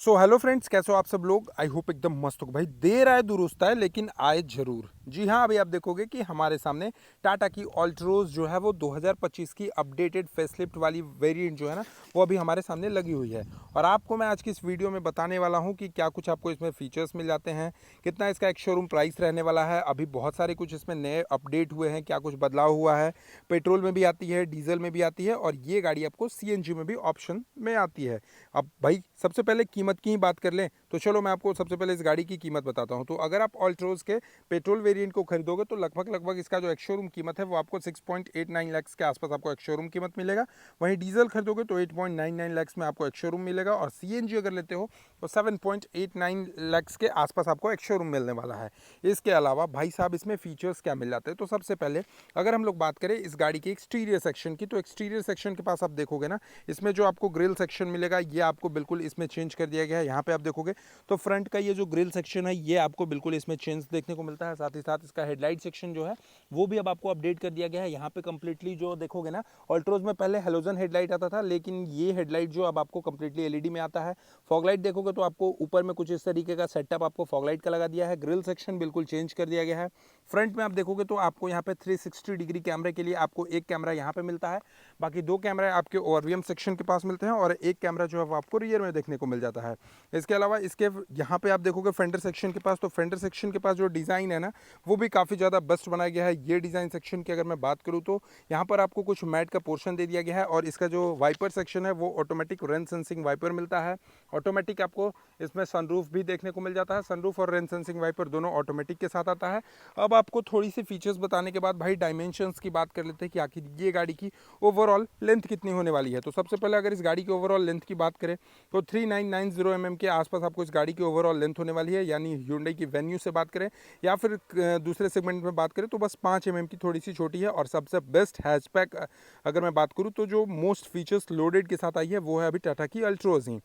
So hello friends, कैसे हो आप सब लोग। आई होप एकदम मस्त हो भाई। देर आए दुरुस्त आए, लेकिन आए जरूर। जी हाँ, अभी आप देखोगे कि हमारे सामने टाटा की ऑल्ट्रोज जो है वो 2025 की अपडेटेड फेसलिफ्ट वाली वेरिएंट जो है ना, वो अभी हमारे सामने लगी हुई है। और आपको मैं आज की इस वीडियो में बताने वाला हूँ कि क्या कुछ आपको इसमें फीचर्स मिल जाते हैं, कितना इसका एक शोरूम प्राइस रहने वाला है। अभी बहुत सारे कुछ इसमें नए अपडेट हुए हैं, क्या कुछ बदलाव हुआ है। पेट्रोल में भी आती है, डीजल में भी आती है, और ये गाड़ी आपको सीएनजी में भी ऑप्शन में आती है। अब भाई सबसे पहले कीमत की ही बात कर लें तो चलो मैं आपको सबसे पहले इस गाड़ी की कीमत बताता हूं। तो अगर आप ऑल्ट्रोज के पेट्रोल वेरिएंट को खरीदोगे तो लगभग इसका जो एक्स शोरूम कीमत है वो आपको 6.89 लाख के आसपास आपको एक्स शोरूम कीमत मिलेगा। वहीं डीजल खरीदोगे तो 8.99 लाख में आपको एक्स शोरूम मिलेगा, और सीएनजी अगर लेते हो तो 7.89 लाख के आसपास आपको एक्स शोरूम मिलने वाला है। इसके अलावा भाई साहब इसमें फीचर्स क्या मिल जाते हैं, तो सबसे पहले अगर हम लोग बात करें इस गाड़ी के एक्सटीरियर सेक्शन की, तो एक्सटीरियर सेक्शन के पास आप देखोगे ना, इसमें जो आपको ग्रिल सेक्शन मिलेगा ये आपको बिल्कुल इसमें चेंज कर दिया गया है। यहाँ पे आप देखोगे तो फ्रंट का ये जो ग्रिल सेक्शन है ये आपको बिल्कुल इसमें चेंज देखने को मिलता है। साथ ही साथ इसका हेडलाइट सेक्शन जो है वो भी अब आपको अपडेट कर दिया गया है। यहाँ पे कंप्लीटली जो देखोगे ना, ऑल्ट्रोज में पहले हेलोजन हेडलाइट आता था, लेकिन ये हेडलाइट जो अब आपको कंप्लीटली एलईडी में आता है। फॉगलाइट देखोगे तो आपको ऊपर में कुछ इस तरीके का सेटअप आपको फॉगलाइट का लगा दिया है। ग्रिल सेक्शन बिल्कुल चेंज कर दिया गया है। फ्रंट में आप देखोगे तो आपको यहाँ पे 360 डिग्री कैमरे के लिए आपको एक कैमरा यहाँ पे मिलता है, बाकी दो कैमरे आपके ओवरवीएम सेक्शन के पास मिलते हैं, और एक कैमरा जो है वो आपको रियर में देखने को मिल जाता है। इसके अलावा इसके यहाँ पे आप देखोगे फेंडर सेक्शन के पास, तो फेंडर सेक्शन के पास जो डिज़ाइन है ना वो भी काफ़ी ज़्यादा बेस्ट बनाया गया है। ये डिज़ाइन सेक्शन की अगर मैं बात करूँ तो यहाँ पर आपको कुछ मैट का पोर्शन दे दिया गया है, और इसका जो वाइपर सेक्शन है वो ऑटोमेटिक रेन सेंसिंग वाइपर मिलता है। ऑटोमेटिक आपको इसमें सनरूफ भी देखने को मिल जाता है। सनरूफ और रेन सेंसिंग वाइपर दोनों ऑटोमेटिक के साथ आता है। अब आपको थोड़ी सी फीचर्स बताने के बाद भाई डायमेंशंस की बात कर लेते हैं कि आखिर ये गाड़ी की ओवरऑल लेंथ कितनी होने वाली है। तो सबसे पहले अगर इस गाड़ी की ओवरऑल लेंथ की बात करें तो 3990 के आसपास आपको इस गाड़ी की ओवरऑल लेंथ होने वाली है। यानी Hyundai की वेन्यू से बात करें या फिर दूसरे सेगमेंट में बात करें तो बस 5 की थोड़ी सी छोटी है। और सबसे बेस्ट हैचबैक अगर मैं बात करूँ तो जो मोस्ट फीचर्स लोडेड के साथ आई है वो है अभी टाटा की अल्ट्रोज ही।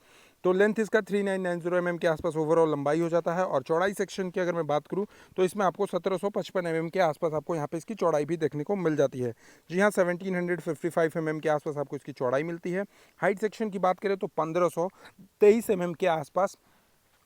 तो लेंथ इसका 3990 के आसपास ओवरऑल लंबाई हो जाता है। और चौड़ाई सेक्शन की अगर मैं बात करूँ तो इसमें आपको 1755 के आसपास आपको यहाँ पे इसकी चौड़ाई भी देखने को मिल जाती है। जी हाँ, 1755 के आसपास आपको इसकी चौड़ाई मिलती है। हाइट सेक्शन की बात करें तो 1523 के आसपास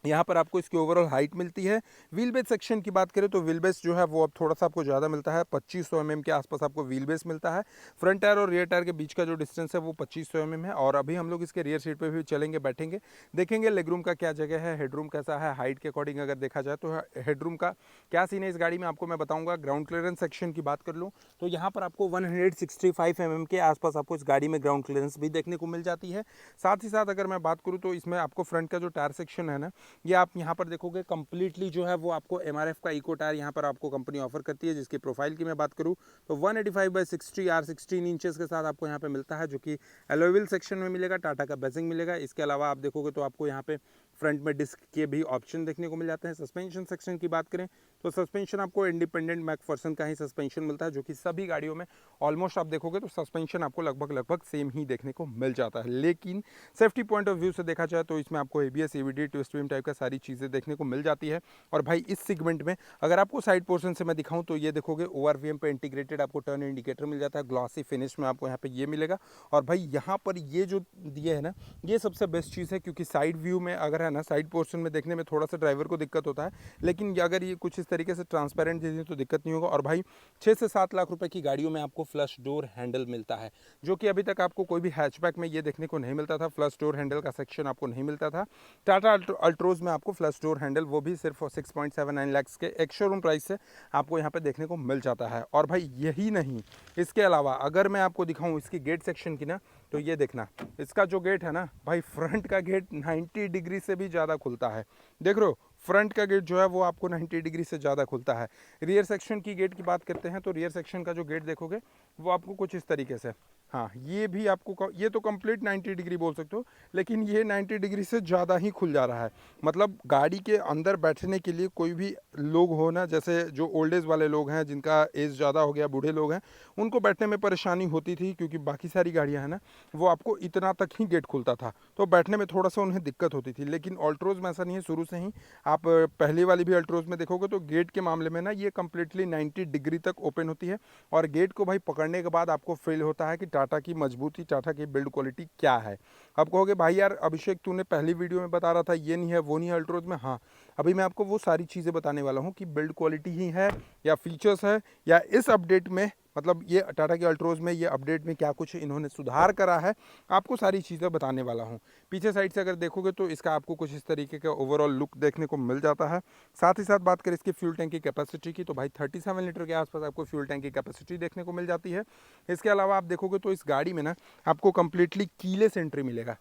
यहाँ पर आपको इसकी ओवरऑल हाइट मिलती है। व्हील बेस सेक्शन की बात करें तो व्हील बेस जो है वो अब थोड़ा सा आपको ज़्यादा मिलता है, 2500 के आसपास आपको व्हील बेस मिलता है। फ्रंट टायर और रियर टायर के बीच का जो डिस्टेंस है वो 2500 है। और अभी हम लोग इसके रियर सीट पे भी चलेंगे, बैठेंगे, देखेंगे लेगरूम का क्या जगह है, हेडरूम कैसा है। हाइट के अकॉर्डिंग अगर देखा जाए तो हेडरूम का क्या सीन है इस गाड़ी में आपको मैं बताऊँगा। ग्राउंड क्लियरेंस सेक्शन की बात कर लूँ तो यहाँ पर आपको 165 के आसपास आपको इस गाड़ी में ग्राउंड क्लियरेंस भी देखने को मिल जाती है। साथ ही साथ अगर मैं बात करूँ तो इसमें आपको फ्रंट का जो टायर सेक्शन है ना, ये आप यहाँ पर देखोगे कंप्लीटली जो है वो आपको एमआरएफ का इको टायर यहाँ पर आपको कंपनी ऑफर करती है, जिसकी प्रोफाइल की मैं बात करूँ तो 185/60 R16 इंचेस के साथ आपको यहाँ पे मिलता है, जो कि एलॉय व्हील सेक्शन में मिलेगा। टाटा का बेसिंग मिलेगा। इसके अलावा आप देखोगे तो आपको यहाँ पे फ्रंट में डिस्क के भी ऑप्शन देखने को मिल जाते हैं। सस्पेंशन सेक्शन की बात करें तो सस्पेंशन आपको इंडिपेंडेंट मैकफर्सन का ही सस्पेंशन मिलता है, जो कि सभी गाड़ियों में ऑलमोस्ट आप देखोगे तो सस्पेंशन आपको लगभग सेम ही देखने को मिल जाता है। लेकिन सेफ्टी पॉइंट ऑफ व्यू से देखा जाए तो इसमें आपको ABS, AVD, twist beam type का सारी चीज़ें देखने को मिल जाती है। और भाई इस सेगमेंट में अगर आपको साइड पोर्शन से मैं दिखाऊं तो ये देखोगे ओआरवीएम पे इंटीग्रेटेड आपको टर्न इंडिकेटर मिल जाता है। ग्लॉसी फिनिश में आपको यहाँ पे ये मिलेगा। और भाई यहाँ पर ये जो दिए है ना, ये सबसे बेस्ट चीज़ है, क्योंकि साइड व्यू में अगर है ना, साइड पोर्शन में देखने में थोड़ा सा ड्राइवर को दिक्कत होता है, लेकिन अगर ये कुछ इस तरीके से ट्रांसपेरेंट दे दें तो दिक्कत नहीं होगा। और भाई 6 से 7 लाख रुपए की गाड़ियों में आपको फ्लश डोर हैंडल मिलता है, जो कि अभी तक आपको कोई भी हैचबैक में ये देखने को नहीं मिलता था। फ्लश डोर हैंडल का सेक्शन आपको नहीं मिलता था। टाटा अल्ट्रोज में आपको फ्लश डोर हैंडल वो भी सिर्फ 6.79 लाख के एक शोरूम प्राइस से आपको यहाँ पे देखने को मिल जाता है। और भाई यही नहीं, इसके अलावा अगर मैं आपको दिखाऊं इसकी गेट सेक्शन की ना, तो ये देखना, इसका जो गेट है ना भाई, फ्रंट का गेट 90 डिग्री से भी ज़्यादा खुलता है। देख रहे हो, फ्रंट का गेट जो है वो आपको 90 डिग्री से ज़्यादा खुलता है। रियर सेक्शन की गेट की बात करते हैं तो रियर सेक्शन का जो गेट देखोगे वो आपको कुछ इस तरीके से, हाँ, ये भी आपको, ये तो कंप्लीट 90 डिग्री बोल सकते हो, लेकिन ये 90 डिग्री से ज़्यादा ही खुल जा रहा है। मतलब गाड़ी के अंदर बैठने के लिए कोई भी लोग हो ना, जैसे जो ओल्ड एज वाले लोग हैं, जिनका एज ज़्यादा हो गया, बूढ़े लोग हैं, उनको बैठने में परेशानी होती थी, क्योंकि बाकी सारी गाड़ियाँ हैं ना वो आपको इतना तक ही गेट खुलता था। तो बैठने में थोड़ा सा उन्हें दिक्कत होती थी। लेकिन अल्ट्रोज में ऐसा नहीं है, शुरू से ही आप पहली वाली भी अल्ट्रोज में देखोगे तो गेट के मामले में ना ये कंप्लीटली 90 डिग्री तक ओपन होती है, और गेट को भाई पकड़ने के बाद आपको फील होता है कि टाटा की मजबूती, टाटा की बिल्ड क्वालिटी क्या है। आप कहोगे भाई यार अभिषेक तूने पहली वीडियो में बता रहा था ये नहीं है वो नहीं है अल्ट्रोज में। हाँ, अभी मैं आपको वो सारी चीज़ें बताने वाला हूँ कि बिल्ड क्वालिटी ही है या फीचर्स है, या इस अपडेट में मतलब ये टाटा के अल्ट्रोज में ये अपडेट में क्या कुछ इन्होंने सुधार करा है, आपको सारी चीज़ें बताने वाला हूँ। पीछे साइड से अगर देखोगे तो इसका आपको कुछ इस तरीके का ओवरऑल लुक देखने को मिल जाता है। साथ ही साथ बात करें इसकी फ्यूल टैंक की कैपेसिटी की, तो भाई 37 लीटर के आसपास आपको फ्यूल टैंक की कैपेसिटी देखने को मिल जाती है। इसके अलावा आप देखोगे तो इस गाड़ी में ना आपको कंप्लीटली कीलेस एंट्री मिलेगा।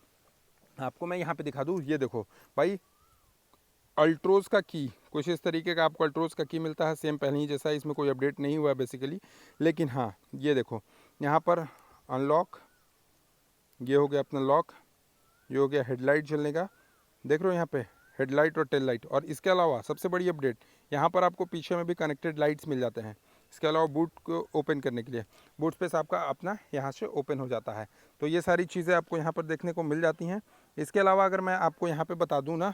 आपको मैं यहाँ पे दिखा दूँ, ये देखो भाई अल्ट्रोज का की कुछ इस तरीके का आपको अल्ट्रोज का की मिलता है, सेम पहले ही जैसा, इसमें कोई अपडेट नहीं हुआ है बेसिकली। लेकिन हाँ ये देखो यहाँ पर अनलॉक, ये हो गया अपना लॉक, ये हो गया हेडलाइट जलने का, देख रहे हो यहाँ पे हेडलाइट और टेल लाइट। और इसके अलावा सबसे बड़ी अपडेट, यहाँ पर आपको पीछे में भी कनेक्टेड लाइट्स मिल जाते हैं। इसके अलावा बूट को ओपन करने के लिए बूट स्पेस आपका अपना यहाँ से ओपन हो जाता है। तो ये सारी चीज़ें आपको यहाँ पर देखने को मिल जाती हैं। इसके अलावा अगर मैं आपको यहाँ पर बता दूँ ना,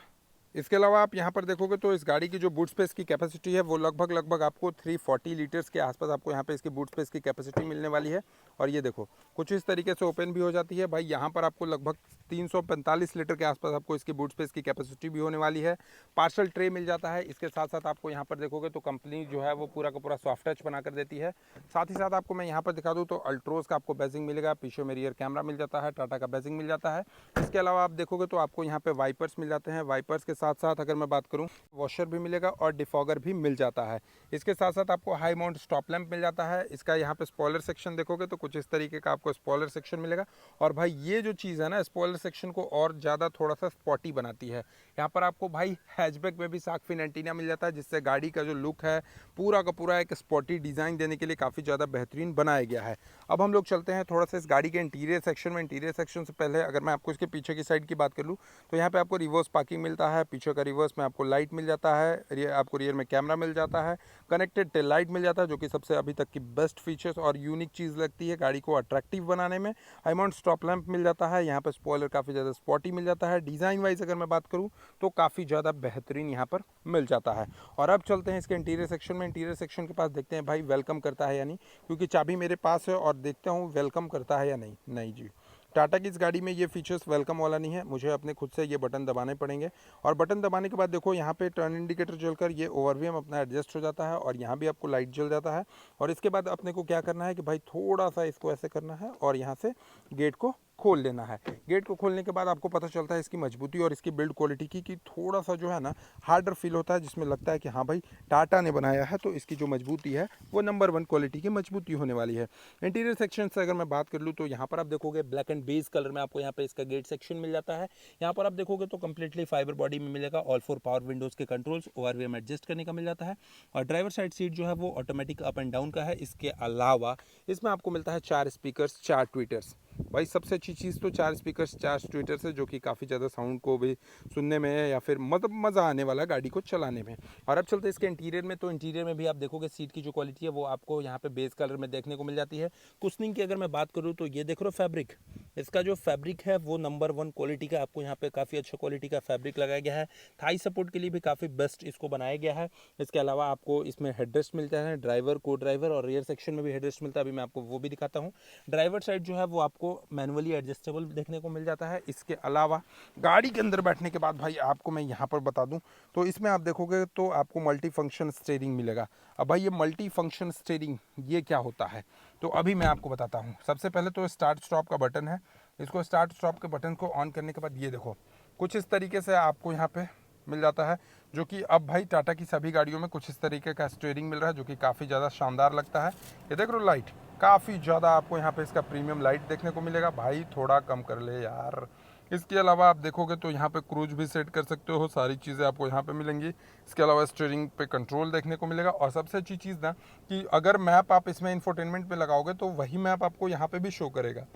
इसके अलावा आप यहाँ पर देखोगे तो इस गाड़ी की जो बूट स्पेस की कैपेसिटी है वो लगभग आपको 340 लीटर्स के आसपास आपको यहाँ पे इसकी बूट स्पेस की कैपेसिटी मिलने वाली है। और ये देखो कुछ इस तरीके से ओपन भी हो जाती है भाई। यहाँ पर आपको लगभग 345 लीटर के आसपास आपको इसकी बूट स्पेस की कैपेसिटी भी होने वाली है। पार्सल ट्रे मिल जाता है। इसके साथ साथ आपको यहाँ पर देखोगे तो कंपनी जो है वो पूरा का पूरा सॉफ्ट टच बना कर देती है। साथ ही साथ आपको मैं यहाँ पर दिखा दूँ तो अल्ट्रोज का आपको बैजिंग मिलेगा, पीछे में रियर कैमरा मिल जाता है, टाटा का बैजिंग मिल जाता है। इसके अलावा आप देखोगे तो आपको यहाँ पे वाइपर्स मिल जाते हैं। वाइपर्स के साथ साथ अगर मैं बात करूँ वॉशर भी मिलेगा और डिफॉगर भी मिल जाता है। इसके साथ साथ आपको हाई माउंट स्टॉप लैंप मिल जाता है। इसका यहाँ पे स्पॉइलर सेक्शन देखोगे तो कुछ इस तरीके का आपको स्पॉइलर सेक्शन मिलेगा। और भाई ये जो चीज़ है ना, स्पॉइलर सेक्शन को और ज़्यादा थोड़ा सा स्पॉटी बनाती है। यहाँ पर आपको भाई हैचबैक में भी शार्क फिन एंटीना मिल जाता है, जिससे गाड़ी का जो लुक है पूरा का पूरा एक स्पॉटी डिज़ाइन देने के लिए काफ़ी ज़्यादा बेहतरीन बनाया गया है। अब हम लोग चलते हैं थोड़ा सा इस गाड़ी के इंटीरियर सेक्शन में। इंटीरियर सेक्शन से पहले अगर मैं आपको इसके पीछे की साइड की बात कर लूँ तो यहाँ पे आपको रिवर्स पार्किंग मिलता है। पीछे का रिवर्स में आपको लाइट मिल जाता है, आपको रियर में कैमरा मिल जाता है, कनेक्टेड टेल लाइट मिल जाता है, जो कि सबसे अभी तक की बेस्ट फीचर्स और यूनिक चीज़ लगती है गाड़ी को अट्रैक्टिव बनाने में। हाई माउंट स्टॉप लैंप मिल जाता है। यहाँ पर स्पॉइलर काफ़ी ज़्यादा स्पॉटी मिल जाता है। डिज़ाइन वाइज अगर मैं बात करूँ तो काफ़ी ज़्यादा बेहतरीन यहाँ पर मिल जाता है। और अब चलते हैं इसके इंटीरियर सेक्शन में। इंटीरियर सेक्शन के पास देखते हैं भाई वेलकम करता है या नहीं, क्योंकि चाबी मेरे पास है और देखता हूँ वेलकम करता है या नहीं। नहीं जी, टाटा की इस गाड़ी में ये फीचर्स वेलकम वाला नहीं है, मुझे अपने खुद से ये बटन दबाने पड़ेंगे। और बटन दबाने के बाद देखो यहाँ पे टर्न इंडिकेटर जलकर ये ओवरव्यू अपना एडजस्ट हो जाता है, और यहाँ भी आपको लाइट जल जाता है। और इसके बाद अपने को क्या करना है कि भाई थोड़ा सा इसको ऐसे करना है और यहाँ से गेट को खोल लेना है। गेट को खोलने के बाद आपको पता चलता है इसकी मजबूती और इसकी बिल्ड क्वालिटी की कि थोड़ा सा जो है ना हार्डर फील होता है, जिसमें लगता है कि हाँ भाई टाटा ने बनाया है, तो इसकी जो मजबूती है वो नंबर 1 क्वालिटी की मजबूती होने वाली है। इंटीरियर सेक्शन से अगर मैं बात कर लूँ तो यहाँ पर आप देखोगे ब्लैक एंड बेज कलर में आपको यहाँ पे इसका गेट सेक्शन मिल जाता है। यहाँ पर आप देखोगे तो कम्प्लीटली फाइबर बॉडी में मिलेगा। ऑल 4 पावर विंडोज़ के कंट्रोल्स ओआरवीएम एडजस्ट करने का मिल जाता है। और ड्राइवर साइड सीट जो है वो ऑटोमेटिक अप एंड डाउन का है। इसके अलावा इसमें आपको मिलता है 4 स्पीकर्स 4 ट्वीटर्स। भाई सबसे अच्छी चीज़ तो 4 स्पीकर्स 4 ट्वीटर्स है, जो कि काफ़ी ज़्यादा साउंड को भी सुनने में या फिर मतलब मज़ा आने वाला गाड़ी को चलाने में। और अब चलते हैं इसके इंटीरियर में। तो इंटीरियर में भी आप देखोगे सीट की जो क्वालिटी है वो आपको यहाँ पे बेस कलर में देखने को मिल जाती है। कुशनिंग की अगर मैं बात करूँ तो ये देख रहे हो फैब्रिक, इसका जो फैब्रिक है वो नंबर 1 क्वालिटी का आपको यहाँ पे काफ़ी अच्छा क्वालिटी का फैब्रिक लगाया गया है। थाई सपोर्ट के लिए भी काफ़ी बेस्ट इसको बनाया गया है। इसके अलावा आपको इसमें हेडरेस्ट मिलता है, ड्राइवर को ड्राइवर और रियर सेक्शन में भी हेडरेस्ट मिलता है। अभी मैं आपको वो भी दिखाता हूँ। ड्राइवर साइड जो है वो आपको मैनुअली एडजस्टेबल देखने को मिल जाता है। इसके अलावा गाड़ी के अंदर बैठने के बाद भाई आपको मैं यहाँ पर बता दूँ तो इसमें आप देखोगे तो आपको मल्टी फंक्शन स्टीयरिंग मिलेगा। अब भाई ये मल्टी फंक्शन स्टीयरिंग ये क्या होता है, तो अभी मैं आपको बताता हूँ। सबसे पहले तो स्टार्ट स्टॉप का बटन है। इसको स्टार्ट स्टॉप के बटन को ऑन करने के बाद ये देखो कुछ इस तरीके से आपको यहाँ पे मिल जाता है, जो कि अब भाई टाटा की सभी गाड़ियों में कुछ इस तरीके का स्टीयरिंग मिल रहा है, जो कि काफ़ी ज़्यादा शानदार लगता है। ये देख रहे हो लाइट, काफ़ी ज़्यादा आपको यहाँ पे इसका प्रीमियम लाइट देखने को मिलेगा। भाई थोड़ा कम कर ले यार। इसके अलावा आप देखोगे तो यहाँ पे क्रूज भी सेट कर सकते हो, सारी चीज़ें आपको यहाँ पे मिलेंगी। इसके अलावा स्टीयरिंग पे कंट्रोल देखने को मिलेगा। और सबसे अच्छी चीज़ ना कि अगर मैप आप इसमें इंफोटेनमेंट में लगाओगे तो वही मैप आपको यहाँ पे भी शो करेगा।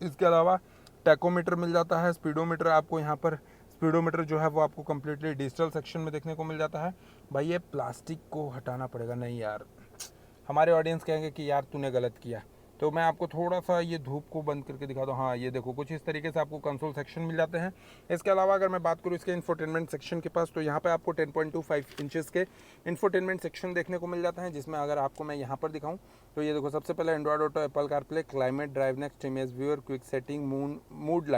इसके अलावा टैकोमीटर मिल जाता है, स्पीडोमीटर आपको यहाँ पर स्पीडोमीटर जो है वो आपको कम्प्लीटली डिजिटल सेक्शन में देखने को मिल जाता है। भाई ये प्लास्टिक को हटाना पड़ेगा, नहीं यार हमारे ऑडियंस कहेंगे कि यार तूने गलत किया। तो मैं आपको थोड़ा सा ये धूप को बंद करके दिखा दूँ। हाँ, ये देखो कुछ इस तरीके से आपको कंसोल सेक्शन मिल जाते हैं। इसके अलावा अगर मैं बात करूँ इसके इंफोटेनमेंट सेक्शन के पास, तो यहाँ पे आपको 10.25 इंचेस के इंफोटेनमेंट सेक्शन देखने को मिल जाता है, जिसमें अगर आपको मैं यहाँ पर दिखाऊँ तो ये देखो, सबसे पहले Android auto, Apple CarPlay, climate, drive next, image viewer, quick setting, mood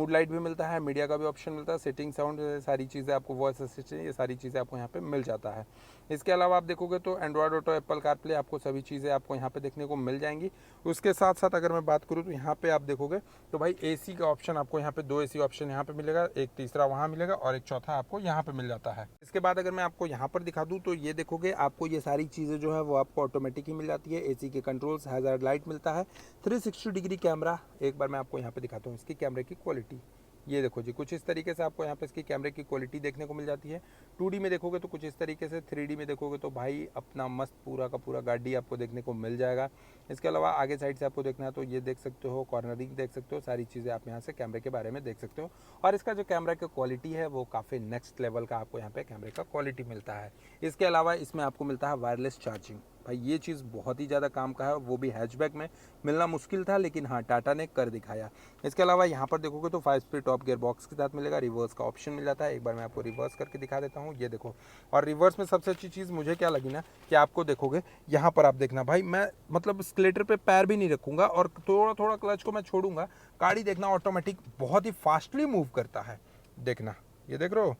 light भी मिलता है, मीडिया का भी ऑप्शन मिलता है, सेटिंग, साउंड, सारी चीज़ें आपको, वॉइस असिस्टेंट, ये सारी चीज़ें आपको यहाँ पे मिल जाता है। इसके अलावा आप देखोगे तो एंड्रॉयड ऑटो, एप्पल कारप्ले, आपको सभी चीज़ें आपको यहाँ पे देखने को मिल जाएंगी। उसके साथ साथ अगर मैं बात करूँ तो यहाँ पे आप देखोगे तो भाई एसी का ऑप्शन आपको यहाँ पे 2 एसी ऑप्शन यहाँ पे मिलेगा, एक तीसरा वहाँ मिलेगा और एक चौथा आपको यहाँ पे मिल जाता है। इसके बाद अगर मैं आपको यहाँ पर दिखा दूँ तो ये देखोगे आपको ये सारी चीज़ें जो है वो आपको ऑटोमेटिक ही मिल जाती है। एसी के कंट्रोल्स, हैजार्ड लाइट मिलता है, 360 डिग्री कैमरा। एक बार मैं आपको यहाँ पे दिखाता हूँ इसकी कैमरे की क्वालिटी। ये देखो जी, कुछ इस तरीके से आपको यहाँ पे इसकी कैमरे की क्वालिटी देखने को मिल जाती है। 2D में देखोगे तो कुछ इस तरीके से, 3D में देखोगे तो भाई अपना मस्त पूरा का पूरा गाड़ी आपको देखने को मिल जाएगा। इसके अलावा आगे साइड से आपको देखना है तो ये देख सकते हो, कॉर्नरिंग देख सकते हो, सारी चीज़ें आप यहाँ से कैमरे के बारे में देख सकते हो। और इसका जो कैमरा की क्वालिटी है वो काफ़ी नेक्स्ट लेवल का आपको यहाँ पे कैमरे का क्वालिटी मिलता है। इसके अलावा इसमें आपको मिलता है वायरलेस चार्जिंग। भाई ये चीज़ बहुत ही ज़्यादा काम का है, वो भी हैचबैक में मिलना मुश्किल था, लेकिन हाँ टाटा ने कर दिखाया। इसके अलावा यहाँ पर देखोगे तो 5 स्पीड टॉप गियर बॉक्स के साथ मिलेगा, रिवर्स का ऑप्शन मिल जाता है। एक बार मैं आपको रिवर्स करके दिखा देता हूँ, ये देखो। और रिवर्स में सबसे अच्छी चीज़ मुझे क्या लगी ना, कि आपको देखोगे यहाँ पर आप देखना भाई, मैं मतलब स्केलेटर पे पैर भी नहीं रखूँगा और थोड़ा थोड़ा क्लच को मैं छोड़ूंगा, गाड़ी देखना ऑटोमेटिक बहुत ही फास्टली मूव करता है। देखना, ये देख रहे हो,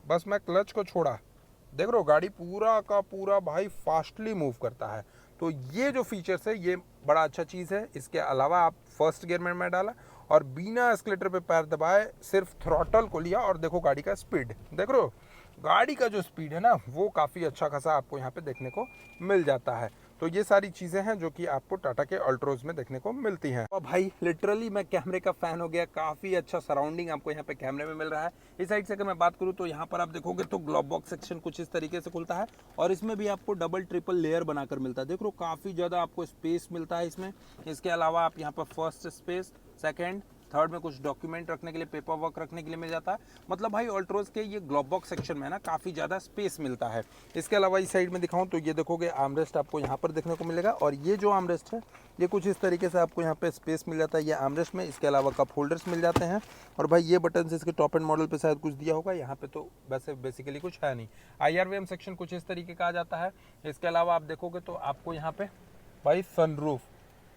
बस मैं क्लच को छोड़ा, देख रहे हो गाड़ी पूरा का पूरा भाई फास्टली मूव करता है। तो ये जो फीचर्स है ये बड़ा अच्छा चीज़ है। इसके अलावा आप फर्स्ट गियर में मैं डाला और बिना एस्केलेटर पे पैर दबाए सिर्फ थ्रॉटल को लिया और देखो गाड़ी का स्पीड देख रहे हो, गाड़ी का जो स्पीड है ना वो काफ़ी अच्छा खासा आपको यहाँ पे देखने को मिल जाता है। तो ये सारी चीज़ें हैं जो कि आपको टाटा के अल्ट्रोज में देखने को मिलती हैं। और भाई लिटरली मैं कैमरे का फ़ैन हो गया, काफ़ी अच्छा सराउंडिंग आपको यहाँ पे कैमरे में मिल रहा है। इस साइड से अगर मैं बात करूँ तो यहाँ पर आप देखोगे तो ग्लोब बॉक्स सेक्शन कुछ इस तरीके से खुलता है और इसमें भी आपको डबल ट्रिपल लेयर बनाकर मिलता है। देखो काफ़ी ज़्यादा आपको स्पेस मिलता है इसमें। इसके अलावा आप यहाँ पर फर्स्ट स्पेस, सेकेंड, थर्ड में कुछ डॉक्यूमेंट रखने के लिए, पेपर वर्क रखने के लिए मिल जाता है। मतलब भाई अल्ट्रोज के ये ग्लोब बॉक्स सेक्शन में ना काफ़ी ज़्यादा स्पेस मिलता है। इसके अलावा इस साइड में दिखाऊं तो ये देखोगे आर्मरेस्ट आपको यहाँ पर देखने को मिलेगा और ये जो आर्मरेस्ट है ये कुछ इस तरीके से आपको यहाँ पे स्पेस मिल जाता है ये आर्मरेस्ट में। इसके अलावा कप होल्डर्स मिल जाते हैं और भाई ये बटन इसके टॉप एंड मॉडल पे शायद कुछ दिया होगा, यहाँ पे तो वैसे बेसिकली कुछ है नहीं। IRVM सेक्शन कुछ इस तरीके का आ जाता है। इसके अलावा आप देखोगे तो आपको यहाँ पे भाई सनरूफ,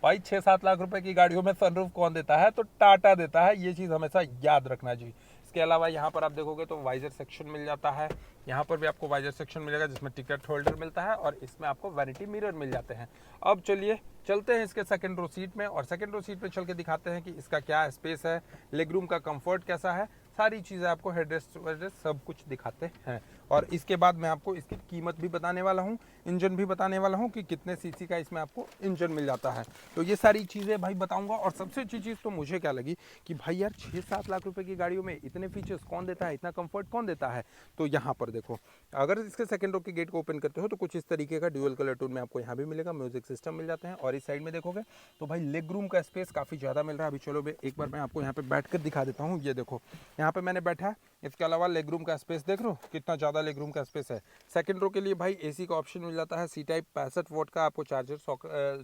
भाई 6-7 लाख रुपए की गाड़ियों में सनरूफ कौन देता है, तो टाटा देता है, ये चीज़ हमेशा याद रखना जी। इसके अलावा यहाँ पर आप देखोगे तो वाइजर सेक्शन मिल जाता है, यहाँ पर भी आपको वाइजर सेक्शन मिलेगा जिसमें टिकट होल्डर मिलता है और इसमें आपको वैनिटी मिरर मिल जाते हैं। अब चलिए चलते हैं इसके सेकंड रो सीट में और सेकंड रो सीट पे चल के दिखाते हैं कि इसका क्या स्पेस है, लेग रूम का कंफर्ट कैसा है, सारी चीज़ें आपको हेडरेस्ट वेडरेस्ट सब कुछ दिखाते हैं। और इसके बाद मैं आपको इसकी कीमत भी बताने वाला हूँ, इंजन भी बताने वाला हूँ कि कितने सीसी का इसमें आपको इंजन मिल जाता है। तो ये सारी चीज़ें भाई बताऊँगा। और सबसे अच्छी चीज़ तो मुझे क्या लगी कि भाई यार 6-7 लाख रुपए की गाड़ियों में इतने फीचर्स कौन देता है, इतना कंफर्ट कौन देता है। तो यहाँ पर देखो, अगर इसके सेकंड रो के गेट को ओपन करते हो तो कुछ इस तरीके का ड्यूअल कलर टोन में आपको यहाँ भी मिलेगा, म्यूजिक सिस्टम मिल जाते हैं। और इस साइड में देखोगे तो भाई लेग रूम का स्पेस काफ़ी ज़्यादा मिल रहा है। अभी चलो एक बार मैं आपको यहाँ पे बैठ कर दिखा देता हूँ। ये देखो यहाँ पे मैंने बैठा, इसके अलावा लेग रूम का स्पेस देख लो कितना ज़्यादा लेग रूम का स्पेस है। सेकंड रो के लिए भाई एसी का ऑप्शन मिल जाता है, सी टाइप 65 वोल्ट का आपको चार्जर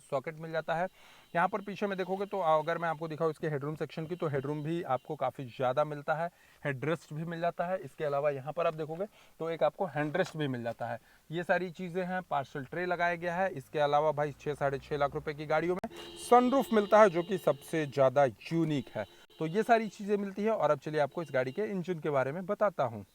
सॉकेट मिल जाता है। यहाँ पर पीछे में देखोगे तो अगर मैं आपको दिखाऊँ इसके हेडरूम सेक्शन की, तो हेडरूम भी आपको काफ़ी ज़्यादा मिलता है, हेडरेस्ट भी मिल जाता है। इसके अलावा यहाँ पर आप देखोगे तो एक आपको हैंडरेस्ट भी मिल जाता है। ये सारी चीज़ें हैं, पार्सल ट्रे लगाया गया है। इसके अलावा भाई 6-6.5 लाख रुपए की गाड़ियों में सनरूफ मिलता है जो कि सबसे ज़्यादा यूनिक है। तो ये सारी चीज़ें मिलती है। और अब चलिए आपको इस गाड़ी के इंजन के बारे में बताता हूँ।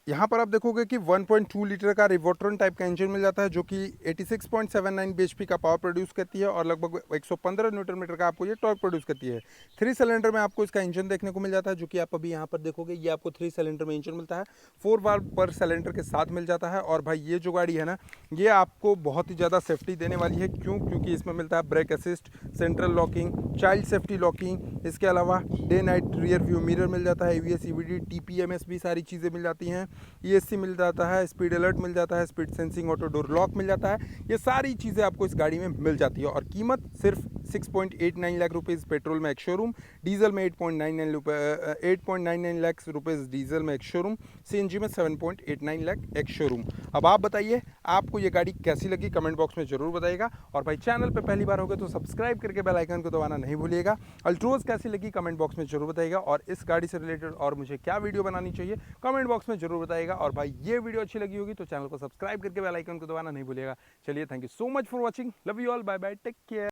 यहाँ पर आप देखोगे कि 1.2 लीटर का रिवोट्रॉन टाइप का इंजन मिल जाता है जो कि 86.79 bhp का पावर प्रोड्यूस करती है और लगभग 115 न्यूटन मीटर का आपको ये टॉर्क प्रोड्यूस करती है। 3 सिलेंडर में आपको इसका इंजन देखने को मिल जाता है जो कि आप अभी यहाँ पर देखोगे, ये आपको 3 सिलेंडर में इंजन मिलता है, 4 वाल्व पर सिलेंडर के साथ मिल जाता है। और भाई ये जो गाड़ी है ना ये आपको बहुत ही ज़्यादा सेफ्टी देने वाली है। क्यों? क्योंकि इसमें मिलता है brake assist, central locking, child safety locking, इसके अलावा day night rear view mirror मिल जाता है, ABS, CVT, TPMS भी सारी चीज़ें मिल जाती हैं। ESC मिल जाता है, स्पीड अलर्ट मिल जाता है, speed sensing auto door lock मिल जाता है। ये सारी चीज़ें आपको इस गाड़ी में मिल जाती है और कीमत सिर्फ 6.89 लाख रुपीज़ पेट्रोल में एक शोरूम, डीजल में 8.99 लाख रुपीज़ डीजल में एक शोरूम, CNG में 7.89 लाख एक शोरूम। अब आप बताइए आपको ये गाड़ी कैसी लगी, कमेंट बॉक्स में जरूर बताइएगा। और भाई चैनल पे पहली बार हो गए तो सब्सक्राइब करके बेल आइकन को दबाना नहीं भूलिएगा। अल्ट्रोज कैसी लगी कमेंट बॉक्स में जरूर बताइएगा और इस गाड़ी से रिलेटेड और मुझे क्या वीडियो बनानी चाहिए कमेंट बॉक्स में जरूर बताइएगा। और भाई ये वीडियो अच्छी लगी होगी तो चैनल को सब्सक्राइब करके बेल आइकन को दबाना नहीं भूलिएगा। चलिए, thank you so much for watching, love you all, bye bye, take care.